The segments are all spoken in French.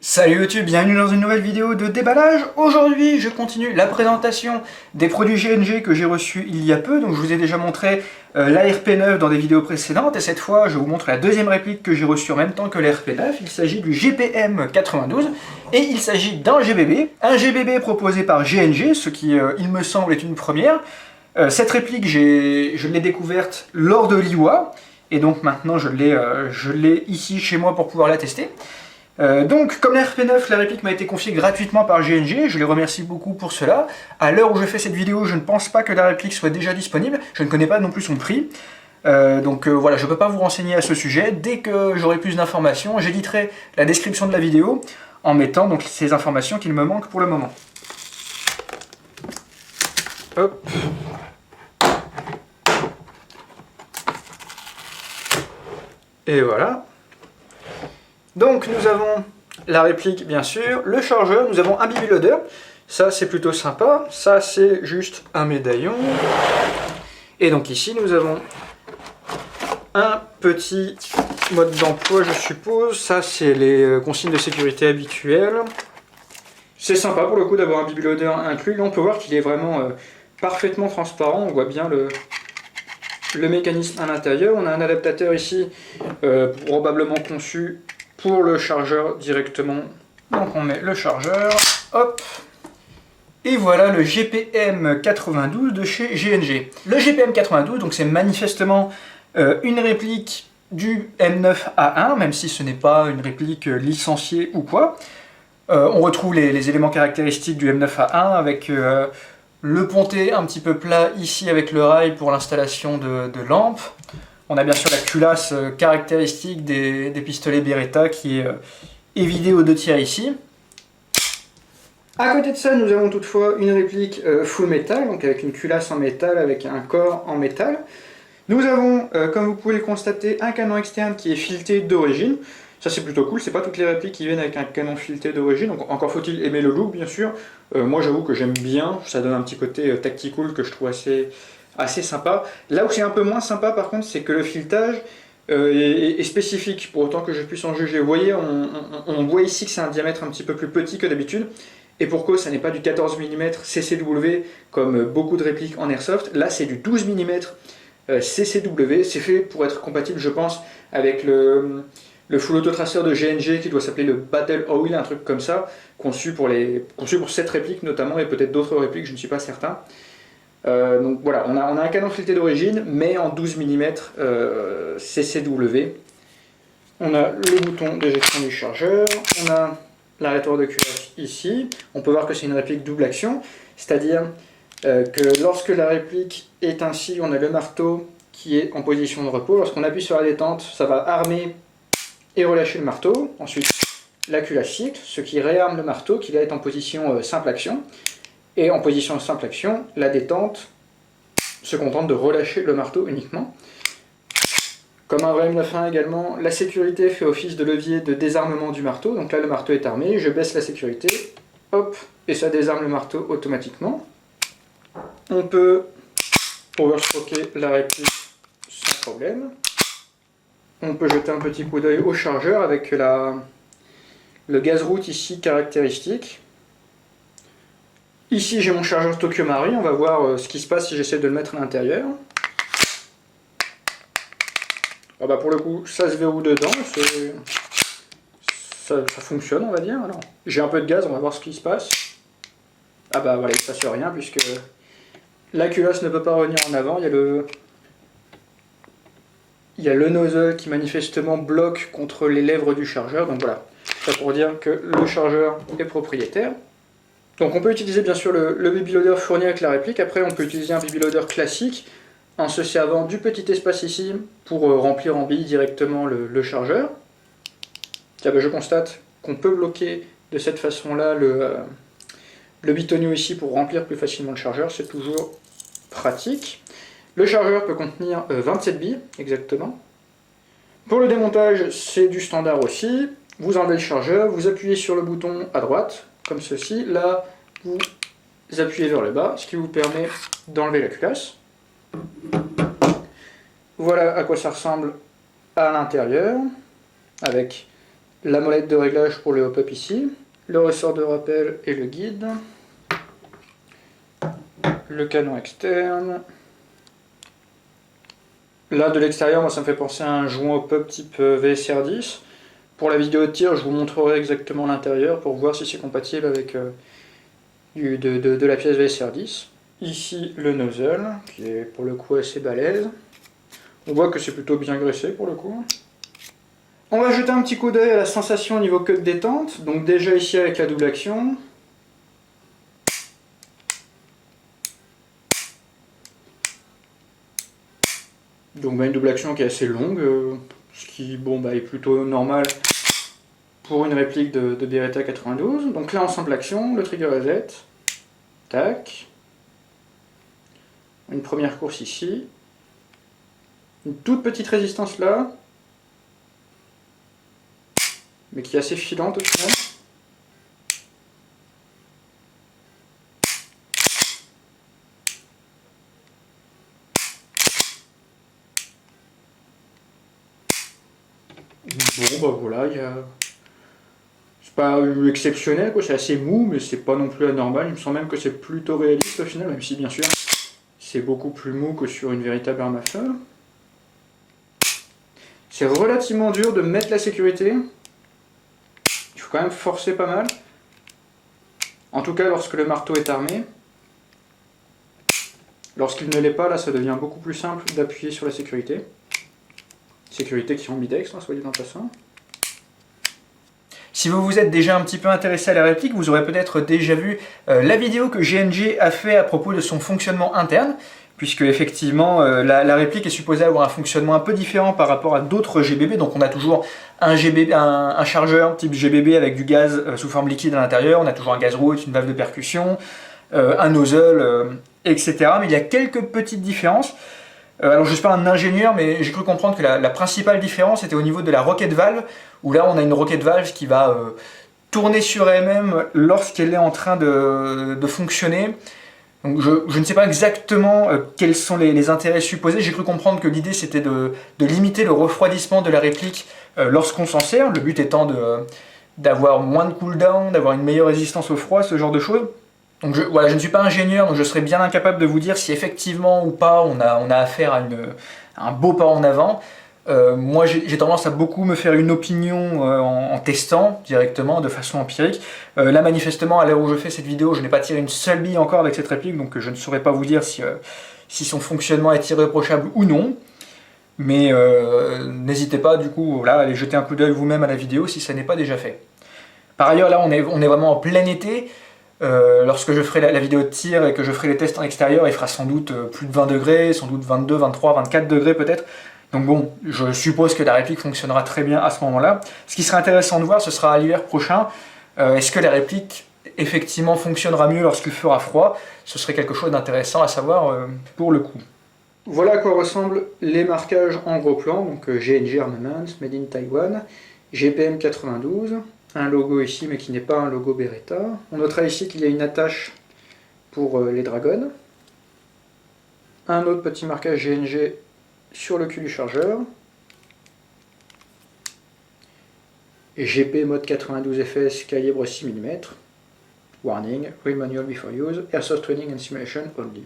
Salut YouTube, bienvenue dans une nouvelle vidéo de déballage. Aujourd'hui, je continue la présentation des produits GNG que j'ai reçus il y a peu. Donc je vous ai déjà montré l'ARP9 dans des vidéos précédentes. Et cette fois, je vous montre la deuxième réplique que j'ai reçue en même temps que l'ARP9. Il s'agit du GPM92 et il s'agit d'un GBB. Un GBB proposé par GNG, ce qui, il me semble, est une première. Cette réplique, je l'ai découverte lors de l'IWA. Et donc maintenant, je l'ai ici chez moi pour pouvoir la tester. Donc, comme la RP9, la réplique m'a été confiée gratuitement par GNG, je les remercie beaucoup pour cela. À l'heure où je fais cette vidéo, je ne pense pas que la réplique soit déjà disponible, je ne connais pas non plus son prix. Voilà, je ne peux pas vous renseigner à ce sujet. Dès que j'aurai plus d'informations, j'éditerai la description de la vidéo en mettant donc ces informations qu'il me manquent pour le moment. Hop. Et voilà. Donc nous avons la réplique bien sûr, le chargeur, nous avons un BB loader, ça c'est plutôt sympa, ça c'est juste un médaillon. Et donc ici nous avons un petit mode d'emploi je suppose, ça c'est les consignes de sécurité habituelles. C'est sympa pour le coup d'avoir un BB loader inclus, là on peut voir qu'il est vraiment parfaitement transparent, on voit bien le mécanisme à l'intérieur. On a un adaptateur ici probablement conçu pour le chargeur directement. Donc on met le chargeur, hop, et voilà le GPM92 de chez GNG. Le GPM92, donc c'est manifestement une réplique du M9A1, même si ce n'est pas une réplique licenciée ou quoi. On retrouve les éléments caractéristiques du M9A1 avec le ponté un petit peu plat ici avec le rail pour l'installation de lampes. On a bien sûr la culasse caractéristique des pistolets Beretta qui est évidée aux 2/3 ici. À côté de ça, nous avons toutefois une réplique full métal, donc avec une culasse en métal, avec un corps en métal. Nous avons, comme vous pouvez le constater, un canon externe qui est fileté d'origine. Ça c'est plutôt cool, c'est pas toutes les répliques qui viennent avec un canon fileté d'origine, donc encore faut-il aimer le look bien sûr. Moi j'avoue que j'aime bien, ça donne un petit côté tactical que je trouve assez sympa. Là où c'est un peu moins sympa par contre, c'est que le filetage est spécifique, pour autant que je puisse en juger. Vous voyez, on voit ici que c'est un diamètre un petit peu plus petit que d'habitude, et pour cause, ça n'est pas du 14 mm CCW comme beaucoup de répliques en airsoft, là c'est du 12 mm CCW, c'est fait pour être compatible je pense avec le full autotraceur de GNG qui doit s'appeler le Battle Oil, un truc comme ça, conçu pour cette réplique notamment, et peut-être d'autres répliques, je ne suis pas certain. Donc voilà, on a un canon fileté d'origine, mais en 12 mm CCW. On a le bouton d'éjection du chargeur, on a l'arrêteur de culasse ici. On peut voir que c'est une réplique double action, c'est-à-dire que lorsque la réplique est ainsi, on a le marteau qui est en position de repos. Lorsqu'on appuie sur la détente, ça va armer et relâcher le marteau. Ensuite, la culasse cycle, ce qui réarme le marteau qui là est en position simple action. Et en position simple action, la détente se contente de relâcher le marteau uniquement. Comme un vrai M9A1 également, la sécurité fait office de levier de désarmement du marteau. Donc là, le marteau est armé, je baisse la sécurité, hop, et ça désarme le marteau automatiquement. On peut overstroker la réplique sans problème. On peut jeter un petit coup d'œil au chargeur avec le gaz route ici caractéristique. Ici j'ai mon chargeur Tokyo Marine, on va voir ce qui se passe si j'essaie de le mettre à l'intérieur. Ah bah pour le coup ça se verrouille dedans, ça fonctionne on va dire. Alors j'ai un peu de gaz, on va voir ce qui se passe. Ah bah voilà, il ne se passe rien puisque la culasse ne peut pas revenir en avant, il y a le nozzle qui manifestement bloque contre les lèvres du chargeur, donc voilà, ça pour dire que le chargeur est propriétaire. Donc on peut utiliser bien sûr le BB loader fourni avec la réplique, après on peut utiliser un BB loader classique en se servant du petit espace ici pour remplir en billes directement le chargeur. Tiens, ben, je constate qu'on peut bloquer de cette façon-là le bitonio ici pour remplir plus facilement le chargeur, c'est toujours pratique. Le chargeur peut contenir 27 billes, exactement. Pour le démontage, c'est du standard aussi. Vous enlevez le chargeur, vous appuyez sur le bouton à droite, comme ceci. Là, vous appuyez vers le bas, ce qui vous permet d'enlever la culasse. Voilà à quoi ça ressemble à l'intérieur, avec la molette de réglage pour le hop-up ici, le ressort de rappel et le guide, le canon externe. Là, de l'extérieur, moi, ça me fait penser à un joint hop-up type VSR10. Pour la vidéo de tir, je vous montrerai exactement l'intérieur pour voir si c'est compatible avec de la pièce VSR10. Ici, le nozzle, qui est pour le coup assez balèze. On voit que c'est plutôt bien graissé pour le coup. On va jeter un petit coup d'œil à la sensation au niveau queue de détente. Donc déjà ici avec la double action. Donc une double action qui est assez longue, ce qui est plutôt normal pour une réplique de Beretta 92. Donc là on simple action, le trigger reset, tac, une première course ici, une toute petite résistance là, mais qui est assez filante au final. Bon bah voilà, c'est pas exceptionnel, quoi, c'est assez mou, mais c'est pas non plus anormal. Il me semble même que c'est plutôt réaliste au final, même si bien sûr c'est beaucoup plus mou que sur une véritable arme à feu. C'est relativement dur de mettre la sécurité. Il faut quand même forcer pas mal. En tout cas lorsque le marteau est armé. Lorsqu'il ne l'est pas, là ça devient beaucoup plus simple d'appuyer sur la sécurité. Sécurité qui est ambidex, soit dit en passant. Si vous vous êtes déjà un petit peu intéressé à la réplique, vous aurez peut-être déjà vu la vidéo que GNG a fait à propos de son fonctionnement interne, puisque effectivement la réplique est supposée avoir un fonctionnement un peu différent par rapport à d'autres GBB. Donc on a toujours un chargeur type GBB avec du gaz sous forme liquide à l'intérieur, on a toujours un gaz route, une valve de percussion, un nozzle, etc. Mais il y a quelques petites différences. Alors je ne suis pas un ingénieur, mais j'ai cru comprendre que la principale différence était au niveau de la rocket valve, où là on a une rocket valve qui va tourner sur elle-même lorsqu'elle est en train de fonctionner. Donc je ne sais pas exactement quels sont les intérêts supposés. J'ai cru comprendre que l'idée c'était de limiter le refroidissement de la réplique lorsqu'on s'en sert, le but étant d'avoir moins de cooldown, d'avoir une meilleure résistance au froid, ce genre de choses. Donc voilà, je ne suis pas ingénieur, donc je serais bien incapable de vous dire si effectivement ou pas on a affaire à un beau pas en avant. Moi j'ai tendance à beaucoup me faire une opinion en testant directement, de façon empirique. Là manifestement, à l'heure où je fais cette vidéo, je n'ai pas tiré une seule bille encore avec cette réplique, donc je ne saurais pas vous dire si son fonctionnement est irréprochable ou non. Mais n'hésitez pas du coup là, à aller jeter un coup d'œil vous-même à la vidéo si ça n'est pas déjà fait. Par ailleurs là on est vraiment en plein été. Lorsque je ferai la vidéo de tir et que je ferai les tests en extérieur, il fera sans doute plus de 20 degrés, sans doute 22, 23, 24 degrés peut-être. Donc bon, je suppose que la réplique fonctionnera très bien à ce moment-là. Ce qui sera intéressant de voir, ce sera à l'hiver prochain. Est-ce que la réplique effectivement fonctionnera mieux lorsqu'il fera froid? Ce serait quelque chose d'intéressant à savoir pour le coup. Voilà à quoi ressemblent les marquages en gros plan. Donc GNG Armaments, Made in Taiwan, GPM 92. Un logo ici, mais qui n'est pas un logo Beretta. On notera ici qu'il y a une attache pour les dragons. Un autre petit marquage GNG sur le cul du chargeur. Et GP mode 92 fs, calibre 6 mm. Warning, read manual before use, airsoft training and simulation only.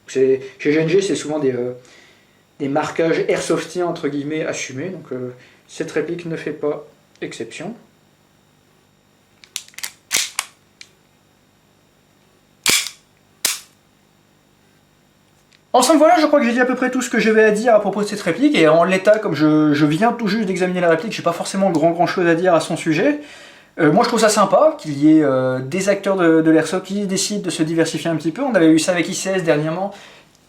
Chez GNG, c'est souvent des marquages airsoftiens entre guillemets assumés, donc cette réplique ne fait pas exception. Ensemble voilà, je crois que j'ai dit à peu près tout ce que j'avais à dire à propos de cette réplique, et en l'état, comme je viens tout juste d'examiner la réplique, j'ai pas forcément grand chose à dire à son sujet. Moi je trouve ça sympa qu'il y ait des acteurs de l'airsoft qui décident de se diversifier un petit peu. On avait eu ça avec ICS dernièrement,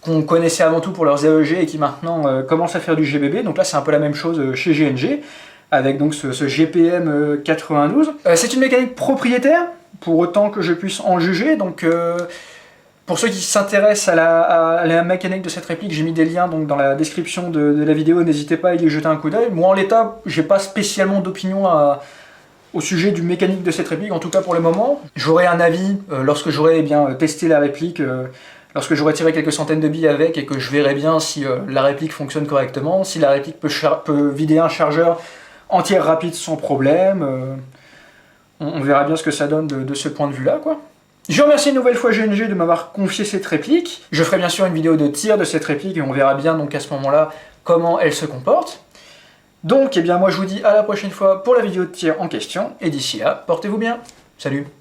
qu'on connaissait avant tout pour leurs AEG et qui maintenant commencent à faire du GBB, donc là c'est un peu la même chose chez GNG, avec donc ce GPM 92. C'est une mécanique propriétaire, pour autant que je puisse en juger, donc... Pour ceux qui s'intéressent à la mécanique de cette réplique, j'ai mis des liens donc, dans la description de la vidéo, n'hésitez pas à y jeter un coup d'œil. Moi en l'état, j'ai pas spécialement d'opinion au sujet du mécanique de cette réplique, en tout cas pour le moment. J'aurai un avis lorsque j'aurai testé la réplique, lorsque j'aurai tiré quelques centaines de billes avec et que je verrai bien si la réplique fonctionne correctement, si la réplique peut vider un chargeur en tir rapide sans problème. On verra bien ce que ça donne de ce point de vue-là, quoi. Je remercie une nouvelle fois GNG de m'avoir confié cette réplique. Je ferai bien sûr une vidéo de tir de cette réplique et on verra bien donc à ce moment-là comment elle se comporte. Donc, eh bien, moi je vous dis à la prochaine fois pour la vidéo de tir en question. Et d'ici là, portez-vous bien. Salut!